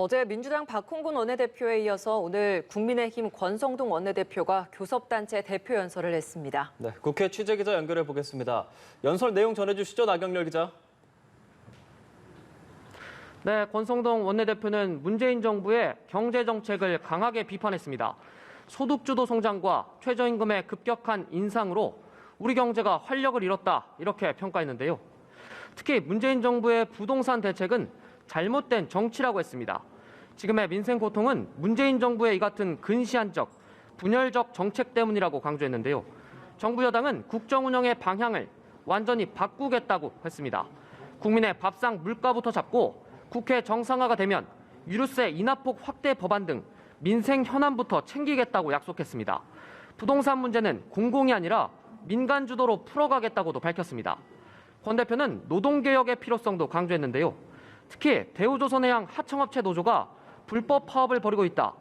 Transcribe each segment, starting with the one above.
어제 민주당 박홍근 원내대표에 이어서 오늘 국민의힘 권성동 원내대표가 교섭단체 대표 연설을 했습니다. 네, 국회 취재기자 연결해 보겠습니다. 연설 내용 전해주시죠, 나경렬 기자. 네, 권성동 원내대표는 문재인 정부의 경제정책을 강하게 비판했습니다. 소득주도 성장과 최저임금의 급격한 인상으로 우리 경제가 활력을 잃었다, 이렇게 평가했는데요. 특히 문재인 정부의 부동산 대책은 잘못된 정치라고 했습니다. 지금의 민생 고통은 문재인 정부의 이 같은 근시안적, 분열적 정책 때문이라고 강조했는데요. 정부 여당은 국정 운영의 방향을 완전히 바꾸겠다고 했습니다. 국민의 밥상 물가부터 잡고 국회 정상화가 되면 유류세 인하폭 확대 법안 등 민생 현안부터 챙기겠다고 약속했습니다. 부동산 문제는 공공이 아니라 민간 주도로 풀어가겠다고도 밝혔습니다. 권 대표는 노동개혁의 필요성도 강조했는데요. 특히 대우조선해양 하청업체 노조가 불법 파업을 벌이고 있다.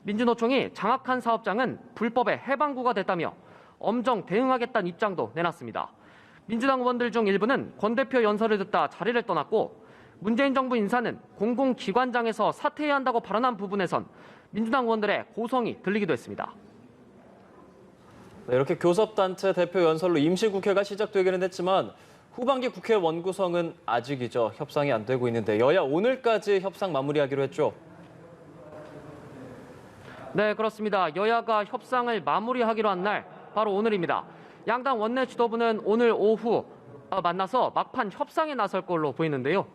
민주노총이 장악한 사업장은 불법의 해방구가 됐다며 엄정 대응하겠다는 입장도 내놨습니다. 민주당 의원들 중 일부는 권 대표 연설을 듣다 자리를 떠났고 문재인 정부 인사는 공공기관장에서 사퇴해야 한다고 발언한 부분에선 민주당 의원들의 고성이 들리기도 했습니다. 네, 이렇게 교섭단체 대표 연설로 임시국회가 시작되기는 했지만 후반기 국회 원구성은 아직이죠. 협상이 안 되고 있는데 여야 오늘까지 협상 마무리하기로 했죠. 네, 그렇습니다. 여야가 협상을 마무리하기로 한 날 바로 오늘입니다. 양당 원내 지도부는 오늘 오후 만나서 막판 협상에 나설 걸로 보이는데요.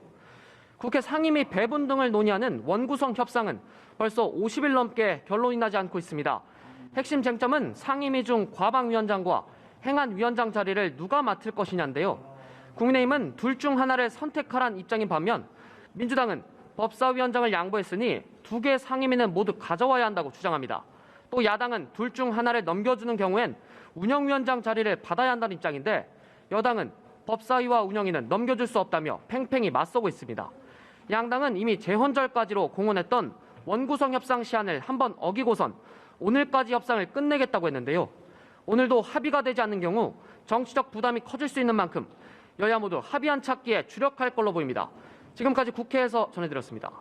국회 상임위 배분 등을 논의하는 원구성 협상은 벌써 50일 넘게 결론이 나지 않고 있습니다. 핵심 쟁점은 상임위 중 과방위원장과 행안위원장 자리를 누가 맡을 것이냐인데요. 국민의힘은 둘 중 하나를 선택하란 입장인 반면 민주당은 법사위원장을 양보했으니 두 개 상임위는 모두 가져와야 한다고 주장합니다. 또 야당은 둘 중 하나를 넘겨주는 경우엔 운영위원장 자리를 받아야 한다는 입장인데 여당은 법사위와 운영위는 넘겨줄 수 없다며 팽팽히 맞서고 있습니다. 양당은 이미 재헌절까지로 공언했던 원구성 협상 시한을 한번 어기고선 오늘까지 협상을 끝내겠다고 했는데요. 오늘도 합의가 되지 않는 경우 정치적 부담이 커질 수 있는 만큼 여야 모두 합의안 찾기에 주력할 걸로 보입니다. 지금까지 국회에서 전해드렸습니다.